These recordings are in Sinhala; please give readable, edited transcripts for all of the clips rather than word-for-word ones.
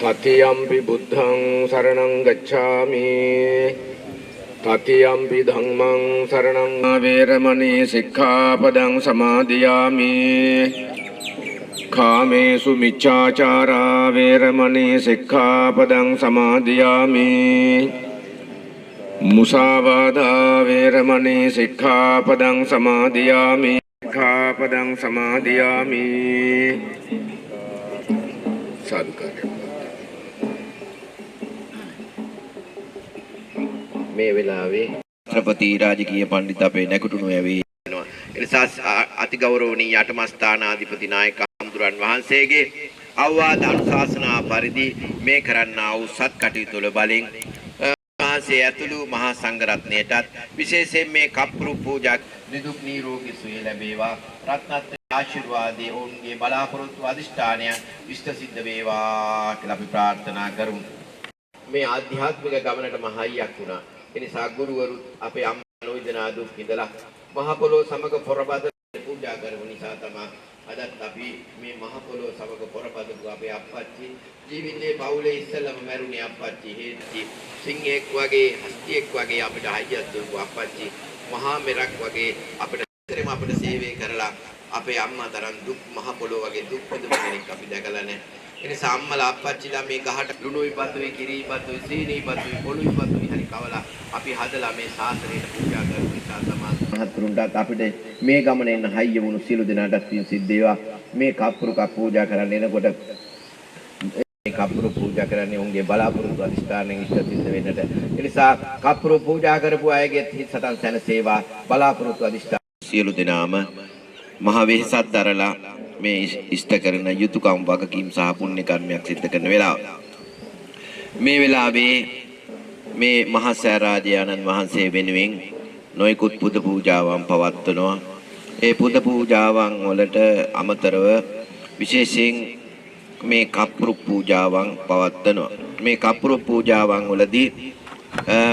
තතියම්පි බුද්ධං සරණං ගච්ඡාමි තතියම්පි ධම්මං සරණං වේරමණී සික්ඛාපදං සමාදියාමි කාමේසු මිච්ඡාචාරා වේරමණී සික්ඛාපදං සමාදියාමි මුසාවාදා වේරමණී සික්ඛාපදං සමාදියාමි සික්ඛාපදං සමාදියාමි साधुकार्य මේ වෙලාවේ ඡත්‍රපති රාජකීය පඬිත් අපේ නැකුටුණු ඇවී යනවා. ඒ නිසා අතිගෞරවනීය අටමස්ථානාධිපති නායක හඳුරන් වහන්සේගේ අවවාද අනුශාසනා පරිදි මේ කරන්නා වූ සත් කටයුතු වල බලෙන් වහන්සේ ඇතුළු මහා සංඝරත්නයටත් විශේෂයෙන් මේ කප්පුරු පූජා නිදුක් නිරෝගී සුවය ලැබේවා. රත්නත් ආශිර්වාදයේ ඔවුන්ගේ බලාපොරොත්තු අධිෂ්ඨානය ඉෂ්ට සිද්ධ වේවා කියලා අපි ප්‍රාර්ථනා කරමු. මේ ආධ්‍යාත්මික ගමනට මහයියක් වුණා. ඒ නිසා ගුරුවරුත් අපේ අම්මා නොවිදනා දුක් ඉඳලා මහ පොළොව සමග පොරබද පූජා කරමු නිසා තමයි අදත් අපි මේ මහ පොළොව සමග පොරබදපු අපේ අප්පච්චි ජීවිතේ පවුලේ ඉස්සෙල්ලම මැරුණේ අප්පච්චි හේත්ටි සිංහෙක් වගේ හස්තියෙක් වගේ අපිට හයියක් දුන්නු අප්පච්චි මහා මෙරක් වගේ අපිට සේවය කරලා අපේ අම්මා තරම් දුක් මහ පොළොව වගේ දුක් විඳපු කෙනෙක් අපි දැකලා නැහැ. ඒ නිසා අම්මලා අප්පච්චිලා මේ ගහට ලුණුයි බතුයි කිරි බතුයි සීනි බතුයි පොළුයි බතුයි හරි කවලා අපි හදලා මේ ශාසනයට පූජා කරපු නිසා තමයි මහත්තුරුන්ට අපිට මේ ගමනේ එන්න හයිය වුණු සියලු දෙනාටත් පින් සිද්ධ වේවා. මේ කප්පුරු පූජා කරන්න එනකොට මේ කප්පුරු පූජා කරන්නේ උන්ගේ බලාපොරොත්තු අධිෂ්ඨානයෙන් ඉෂ්ට සිද්ධ වෙන්නට. ඒ නිසා කප්පුරු පූජා කරපු අයගේ හිත සතන් සැනසේවා බලාපොරොත්තු අධිෂ්ඨාන සියලු දෙනාම මහ වෙහසක් දරලා මේ ඉෂ්ට කරන යුතුයකම් වගකීම් සහ පුණ්‍ය කර්මයක් සිද්ධ කරන වෙලාව. මේ වෙලාවේ මේ මහා සෑරාජානන් වහන්සේ වෙනුවෙන් නොයෙකුත් පුද පූජාවන් පවත්වනවා. ඒ පුද පූජාවන් වලට අමතරව විශේෂයෙන් මේ කප්පුරු පූජාවන් පවත්වනවා. මේ කප්පුරු පූජාවන් වලදී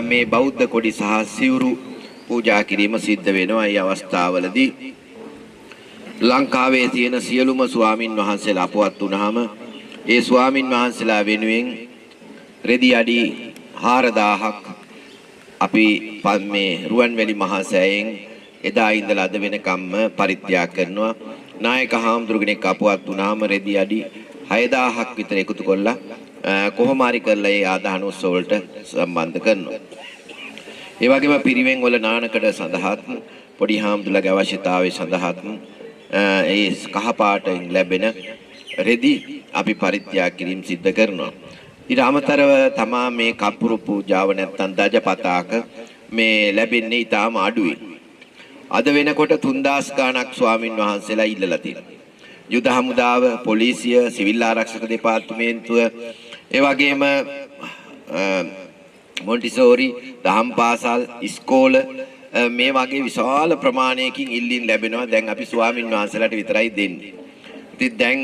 මේ බෞද්ධ කොඩි සහ සිවුරු පූජා කිරීම සිද්ධ වෙනවා. මේ අවස්ථාවවලදී ලංකාවේ තියෙන සියලුම ස්වාමින් වහන්සේලා අපවත් වුණාම ඒ ස්වාමින් වහන්සේලා වෙනුවෙන් රෙදි අඩි 4000ක් අපි මේ රුවන්වැලි මහා සෑයෙන් එදා ඉඳලා අද වෙනකම්ම පරිත්‍යාග කරනවා. නායක හාමුදුරු කෙනෙක් අපවත් වුණාම රෙදි අඩි 6000ක් විතර එකතු කරලා කොහොම හරි කරලා ඒ ආදාන උත්සව වලට සම්බන්ධ කරනවා. ඒ වගේම පිරිවෙන් වල නානකඩ සඳහාත් පොඩි හාමුදුරුවගේ අවශ්‍යතාවය සඳහාත් ඒ කහ පාටින් ලැබෙන රෙදි අපි පරිත්‍යාග කිරීම සිද්ධ කරනවා. ඊට අමතරව තමා මේ කප්පුරු පූජාව නැත්තම් දජ පතාක මේ ලැබෙන්නේ ඊටාම අඩුයි. අද වෙනකොට 3000 ගණක් ස්වාමින් වහන්සේලා ඉල්ලලා තියෙනවා. යුද හමුදාව, පොලිසිය, සිවිල් ආරක්ෂක දෙපාර්තමේන්තුව, ඒ වගේම මොන්ටිසෝරි, දහම් පාසල්, ඉස්කෝල මේ වගේ විශාල ප්‍රමාණයකින් ඉල්ලීම් ලැබෙනවා. දැන් අපි ස්වාමින් වහන්සේලාට විතරයි දෙන්නේ. ඉතින් දැන්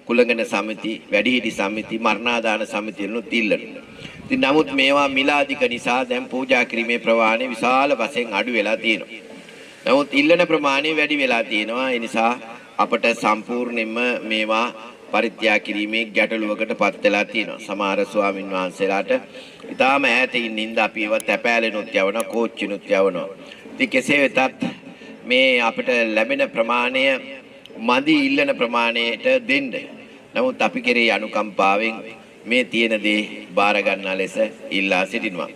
කුලගණ සමිති, වැඩිහිටි සමිති, මරණාදාන සමිති වලුත් ඉල්ලනවා. ඉතින් නමුත් මේවා මිලාදික නිසා දැන් පූජා කිරීමේ ප්‍රමාණය විශාල වශයෙන් අඩු වෙලා තියෙනවා. නමුත් ඉල්ලන ප්‍රමාණය වැඩි වෙලා තියෙනවා. ඒ නිසා අපට සම්පූර්ණයෙන්ම මේවා පරිත්‍යාග කිරීමේ ගැටලුවකට පත් වෙලා තියෙනවා. සමහර ස්වාමින් වහන්සේලාට ඊටාම ඈතින් නින්ද අපි ඒවා තැපෑලෙනුත් යවනවා, කෝච්චිනුත් යවනවා. ඉතින් කෙසේ වෙතත් මේ අපිට ලැබෙන ප්‍රමාණය මදි ඉල්ලන ප්‍රමාණයට දෙන්න. නමුත් අපි කෙරෙහි අනුකම්පාවෙන් මේ තියෙන දේ බාර ගන්නා ලෙස ඉල්ලා සිටිනවා.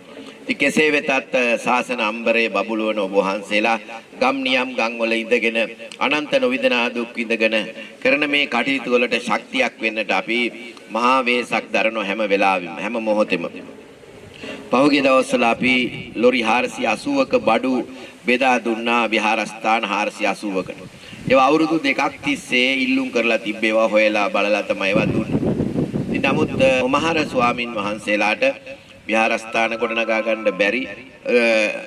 ඉතින් කෙසේ වෙතත් ශාසන අම්බරේ බබළුවන ඔබ වහන්සේලා ගම් නියම් ගම් වල ඉඳගෙන අනන්ත නොවිදනා දුක් විඳගෙන කරන මේ කටයුතු වලට ශක්තියක් වෙන්නට අපි මහා වේසක් දරන හැම වෙලාවෙම හැම මොහොතෙම පහුගිය දවස්වල අපි ලොරි 480ක බඩු බෙදා දුන්නා විහාරස්ථාන 480කට. ඒවා අවුරුදු දෙකක් තිස්සේ ඉල්ලුම් කරලා තිබ්බේවා හොයලා බලලා තමයි ඒවා දුන්නේ. ඉතින් නමුත් මහර ස්වාමින් වහන්සේලාට විහාරස්ථාන ගොඩනගා ගන්න බැරි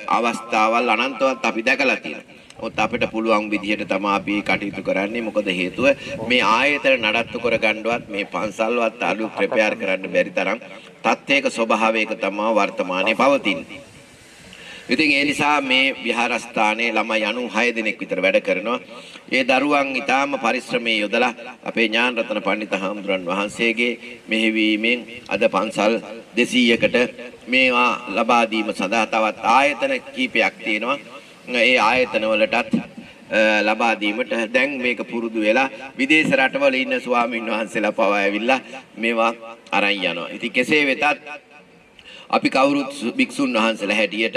අවස්ථාවල් අනන්තවත් අපි දැකලා තියෙනවා. ඔත් අපිට පුළුවන් විදිහට තමයි අපි කටයුතු කරන්නේ. මොකද හේතුව මේ ආයතන නඩත්තු කර ගන්නවත් මේ පන්සල්වත් අලු ප්‍රෙපෙයාර් කරන්න බැරි තරම් තත්ත්වයක ස්වභාවයක තමයි වර්තමානයේ පවතින්නේ. ඉතින් ඒ නිසා මේ විහාරස්ථානයේ ළමයි 96 දෙනෙක් විතර වැඩ කරනවා. ඒ දරුවන් ඊටාම පරිශ්‍රමයේ යොදලා අපේ ඥානරත්න පඬිත හාමුදුරන් වහන්සේගේ මෙහෙවීමෙන් අද පන්සල් 200කට මේවා ලබා දීම සඳහා තවත් ආයතන කීපයක් තියෙනවා. ඒ ආයතන වලටත් ලබා දීමට දැන් මේක පුරුදු වෙලා විදේශ රටවල ඉන්න ස්වාමීන් වහන්සේලා පවා ඇවිල්ලා මේවා අරන් යනවා. ඉතින් කෙසේ වෙතත් අපි කවුරුත් භික්ෂුන් වහන්සේලා හැටියට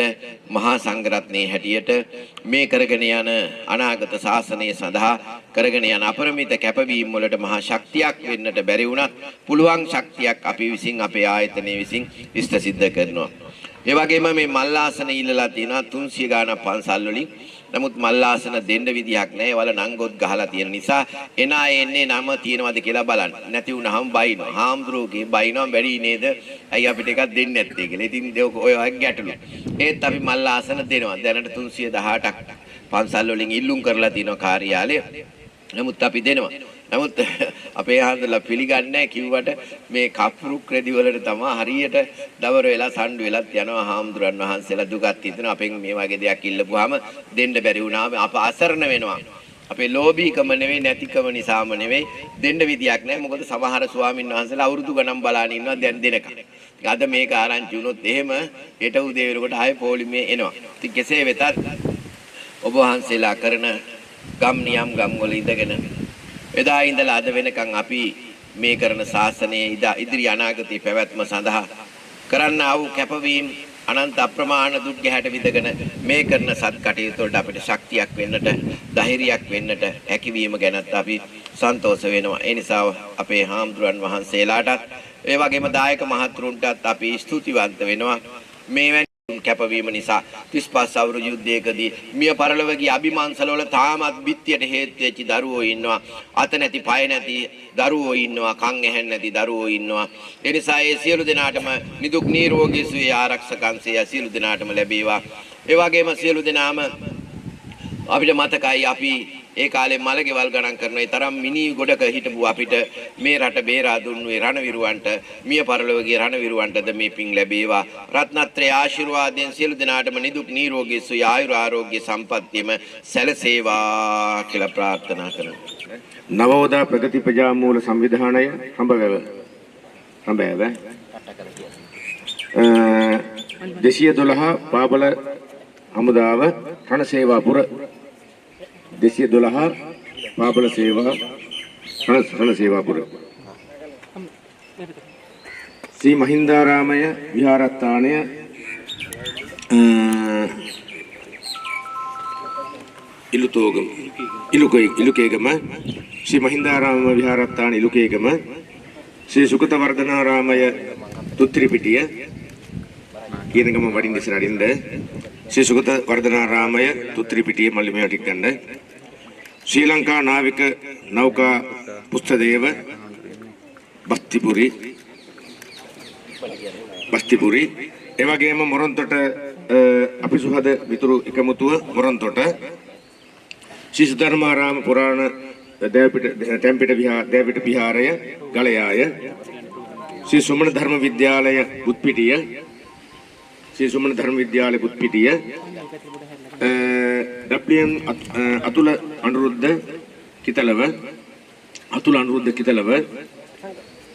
මහා සංඝරත්නයේ හැටියට මේ කරගෙන යන අනාගත ශාසනය සඳහා කරගෙන යන අපරිමිත කැපවීම වලට මහා ශක්තියක් වෙන්නට බැරි වුණත් පුළුවන් ශක්තියක් අපි විසින් අපේ ආයතනයේ විසින් ඉෂ්ට සිද්ධ කරනවා. ඒ වගේම මේ මල්ලාසන ඉල්ලලා තියෙනවා 300 ගාණක් පන්සල් වලින්. නමුත් මල්ලාසන දෙන්න විදියක් නැහැ. වල නංගොත් ගහලා තියෙන නිසා එන අය එන්නේ නම තියනවද කියලා බලන්න. නැති වුණාම බයිනවා. හාමුදුරුවෝගේ බයිනවා බැරි නේද? අයි අපිට එකක් දෙන්නේ නැත්තේ කියලා. ඉතින් ඔය ගැටලු. ඒත් අපි මල්ලාසන දෙනවා. දැනට 318ක් පන්සල් වලින් ඉල්ලුම් කරලා තියෙනවා කාර්යාලය. නමුත් අපි දෙනවා. නමුත් අපේ ආන්දලා පිළිගන්නේ කිව්වට මේ කප්පුරු ක්‍රෙඩි වලට තමයි හරියට දවර වෙලා සම්ඩු වෙලත් යනවා හාමුදුරන් වහන්සේලා දුකත් හිතන අපෙන් මේ වගේ දෙයක් ඉල්ලපුවාම දෙන්න බැරි වුණාම අප අසරණ වෙනවා. අපේ ලෝභීකම නෙවෙයි නැතිකම නිසාම නෙවෙයි දෙන්න විදියක් නැහැ. මොකද සමහර ස්වාමින් වහන්සේලා අවුරුදු ගණන් බලාගෙන ඉන්නවා දැන් දෙනකම්. අද මේක ආරංචි වුණොත් එහෙම හෙට උදේ වෙනකොට ආයේ පොලිමේ එනවා. ඉතින් කෙසේ වෙතත් ඔබ වහන්සේලා කරන ගම් නියම් ගම් වල ඉඳගෙන එදා ඉඳලා අද වෙනකන් අපි මේ කරන ශාසනයේ ඉදිරි අනාගතයේ පැවැත්ම සඳහා කරන්න ආ වූ කැපවීම අනන්ත අප්‍රමාණ දුක් ගැහැට විඳගෙන මේ කරන සත් කටයුතු වලට අපිට ශක්තියක් වෙන්නට ධෛර්යයක් වෙන්නට හැකියවීම ගැනත් අපි සන්තෝෂ වෙනවා. ඒ නිසා අපේ හාමුදුරන් වහන්සේලාටත් ඒ වගේම දායක මහතුරුන්ටත් අපි ස්තුතිවන්ත වෙනවා. මේ කැපවීම නිසා 35 අවුරුදු යුද්ධයකදී මිය පරලොව ගිය අභිමාන්සල වල තාමත් බිත්තියට හේතු වෙච්ච දරුවෝ ඉන්නවා. අත නැති පය නැති දරුවෝ ඉන්නවා. කන් ඇහෙන්නේ නැති දරුවෝ ඉන්නවා. ඒ නිසා ඒ සියලු දෙනාටම නිදුක් නිරෝගී සුවය ආරක්ෂකංශය සියලු දෙනාටම ලැබේවා. ඒ වගේම සියලු දෙනාම අපිට මතකයි අපි ඒ කාලේ මලකෙවල් ගණන් කරන ඒ තරම් මිනි ගොඩක හිටපු අපිට මේ රට බේරා දුන්නු ඒ රණවිරුවන්ට මිය පරලොවගේ රණවිරුවන්ටද මේ පිං ලැබේවා. රත්නත්‍රය ආශිර්වාදයෙන් සියලු දෙනාටම නිදුක් නිරෝගී සුවය ආයුර ආරෝග්‍ය සම්පන්නියම සැලසේවා කියලා ප්‍රාර්ථනා කරනවා. නවෝදා ප්‍රගති ප්‍රජා මූල සංවිධානය හඹවැව 212 පාබල හමුදාව රණසේවාපුර 212 පාබල සේවා රණසේවාපුර ශ්‍රී මහින්දාරාමය විහාරස්ථානය ඉලුකේගම ශ්‍රී මහින්දාරාම විහාරස්ථාන ඉලුකේගම ශ්‍රී සුගත වර්ධනාරාමය තුත්‍රිපිටිය කියනකම වඩින්න ඉස්සරහින්ද ශ්‍රී සුගත වර්ධනාරාමය තුත්‍රිපිටිය මල්ලිමේ ටිකන්න ශ්‍රී ලංකා නාවික නෞකා පුස්තදේව බස්තිපුරි එවැගේම මොරොන්තොට අපි සුහද විතුරු එකමුතුව මොරොන්තොට ශ්‍රී සුධර්මාරාම පුරාණ දේවපිට විහාරය ගලයාය ශ්‍රී සුමන ධර්ම විද්‍යාලය බුත්පිටිය ශ්‍රී සුමන ධර්ම විද්‍යාලය බුත්පිටිය WM අතුල අනුරුද්ධ කිතලව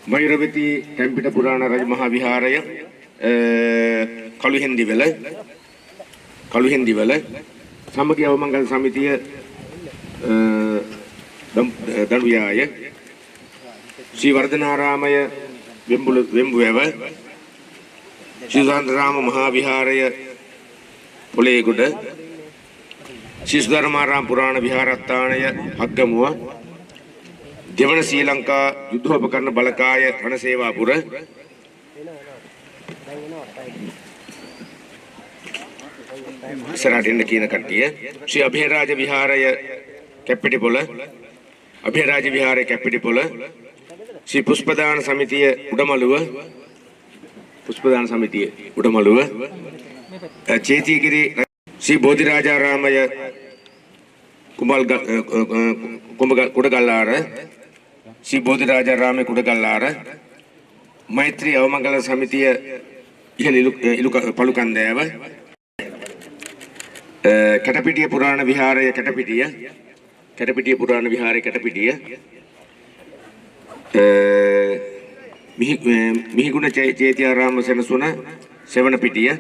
මයුරවති ටැම්පිට පුරාණ රජ මහා විහාරය කළුහෙන්දිවල සමගි අවමංගල සමිතිය දඬුයාය ශ්‍රී වර්ධනාරාමය වෙම්බුවැව ශ්‍රී සුන්දරාම මහා විහාරය පොළේගොඩ ශ්‍රී සුධර්මාරාම පුරාණ විහාරස්ථානය හග්ගමුව දෙවන ශ්‍රී ලංකා යුද්ධෝපකරණ බලකාය රණසේවාපුර ඉස්සරහට එන්න කියන කට්ටිය. ශ්‍රී අභයරාජ විහාරය කැප්පිටිපොළ, අභයරාජ විහාරය කැප්පිටිපොළ, ශ්‍රී පුෂ්පදාන සමිතිය උඩමළුව, පුෂ්පදාන සමිතිය උඩමළුව, චේතිගිරි ශ්‍රී බෝධිරාජාරාමය කුඩගල්ලාර, ශ්‍රී බෝධිරාජාරාමය කුඩගල්ලාර, මෛත්‍රී අවමංගල සමිතිය ඉහළ පළුකන්දෑව, කැටපිටිය පුරාණ විහාරය කැටපිටිය පුරාණ විහාරය කැටපිටිය, මිහිගුණ චේතියාරාම සෙනසුන සෙවණපිටිය,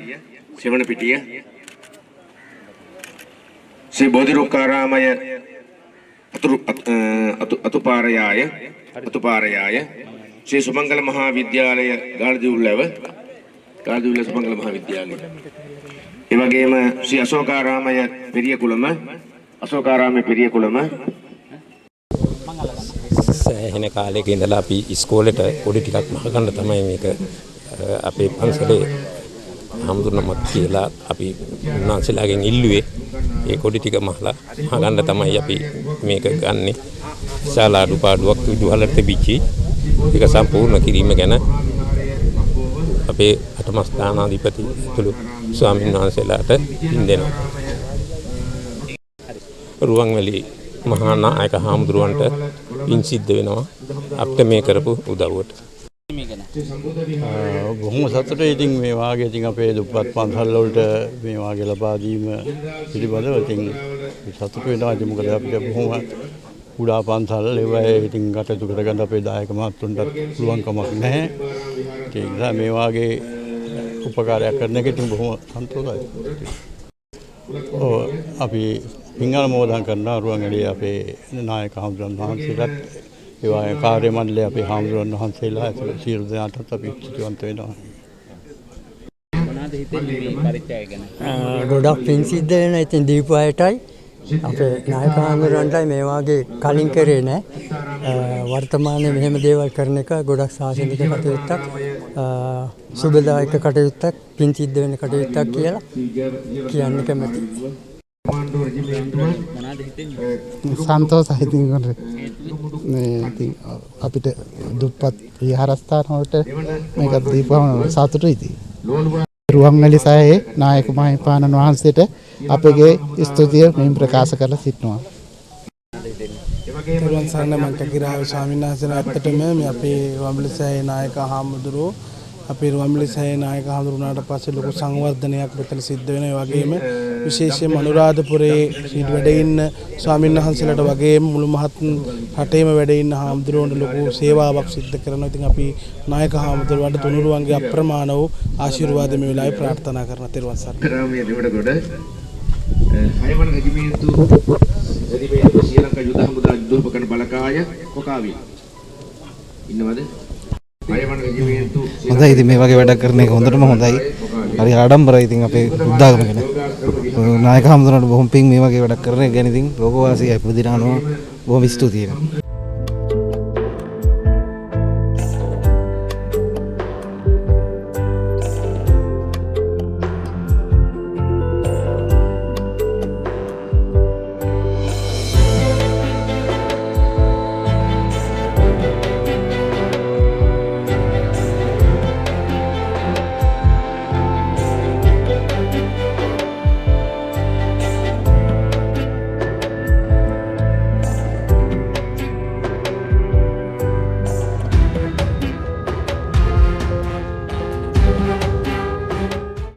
ශ්‍රී බෝධිරුක්කාරාමය අතුපාරයාය, ශ්‍රී සුමංගල මහා විද්‍යාලය ගාල්දිවුල්ලව සුමංගල මහා විද්‍යාලය, ඒ වගේම ශ්‍රී අශෝකාරාමය පෙරියකුළම සෑහෙන කාලයක ඉඳලා අපි ඉස්කෝලේට පොඩි ටිකක් මහගන්න තමයි මේක අපේ පන්සලේ හම්දුනමක් කියලා අපි උන්වහන්සේලාගෙන් ඉල්ලුවේ. ඒ කොඩි ටික මහගන්න තමයි අපි මේක ගන්නෙ. ශාලා අඩුපාඩුවක් විදුහලට තිබිච්චි ඒක සම්පූර්ණ කිරීම ගැන අපේ අටමස්ථානාධිපති ඇතුළු ස්වාමීන් වහන්සේලාට පින් දෙනවා. රුවන්වැලි මහා නායක හාමුදුරුවන්ට පින් සිද්ධ වෙනවා අපිට මේ කරපු උදව්වට. බොහොම සතුටුයි ඉතින් මේ වාගේ ඉතින් අපේ දුප්පත් පන්සල් වලට මේ වාගේ ලබා දීම පිළිබඳව ඉතින් සතුටු වෙනවා. ඉතින් මොකද අපිට බොහොම කුඩා පන්සල් ඒවයි ඉතින් කටයුතු කරගන්න අපේ දායක මහත්තුන්ට පුළුවන්කමක් නැහැ. ඒ නිසා මේ වාගේ උපකාරයක් කරන එක ඉතින් බොහොම සතුටුයි. අපි පින් අනුමෝදන් කරනවා රුවන්වැලි අපේ නායක හාමුදුරන් වහන්සේලාට, ඒ වගේ කාර්ය මණ්ඩලය අපේ හාමුදුරන් වහන්සේලා ඇතුළු සියලු දෙනාටත් අපි ස්තුතිවන්ත වෙනවා. මොනවද හිතෙන්නේ මේ පරිත්‍යාගය ගැන? ගොඩක් පින් සිද්ධ වෙනවා. ඉතින් දීපු අයටයි අපේ නායක හාමුදුරන්ටයි මේ වගේ කලින් කරේ නැහැ. වර්තමානයේ මෙහෙම දේවල් කරන එක ගොඩක් සාසනික කටයුත්තක්, සුබදායක කටයුත්තක්, පින් සිද්ධ වෙන කටයුත්තක් කියලා කියන්න කැමතියි. මොනවද හිතෙන්නේ? සන්තෝෂයි ඉතින් ඉතින් අපිට දුප්පත් විහාරස්ථාන වලට මේක දීපුවම සතුටුයි ඉතින්. රුවන්වැලි සෑයේ නායක මහින්පාණන් වහන්සේට අපගේ ස්තුතිය මෙයින් ප්‍රකාශ කරලා සිටිනවා. තෙරුවන් සරණයි. මම කකිරාව ස්වාමීන් වහන්සේලා ඇත්තටම මේ අපේ රුවන්වැලි සෑයේ නායක හාමුදුරුවෝ අපේ රුවන්වැලි සෑයේ නායක හාමුදුරුවනාට පස්සේ ලොකු සංවර්ධනයක් මෙතන සිද්ධ වෙනවා. ඒ වගේම විශේෂයෙන්ම අනුරාධපුරයේ සිට වැඩ ඉන්න ස්වාමීන් වහන්සේලාට වගේම මුළු මහත් රටේම වැඩ ඉන්න හාමුදුරුවන්ට ලොකු සේවාවක් සිද්ධ කරනවා. ඉතින් අපි නායක හාමුදුරුවන්ට තුනුරුවන්ගේ අප්‍රමාණ වූ ආශිර්වාද මේ වෙලාවේ ප්‍රාර්ථනා කරනවා. තෙරුවන් සරණයි. කරාමිය දෙවඩගොඩ හයවන රෙජිමේන්තු ශ්‍රී ලංකා යුද හමුදා යුද්ධෝපකරණ බලකාය කොකාවි ඉන්නවද? හොඳයි ඉතින් මේ වගේ වැඩක් කරන එක හොඳටම හොඳයි. හරි ආඩම්බරයි ඉතින් අපේ උද්දාගම ගැන. නායක හමුදුරන්ට බොහොම පිං මේ වගේ වැඩක් කරන එක ගැන ඉතින් ලෝකවාසී අපදිනානවා බොහොම ස්තුතියි.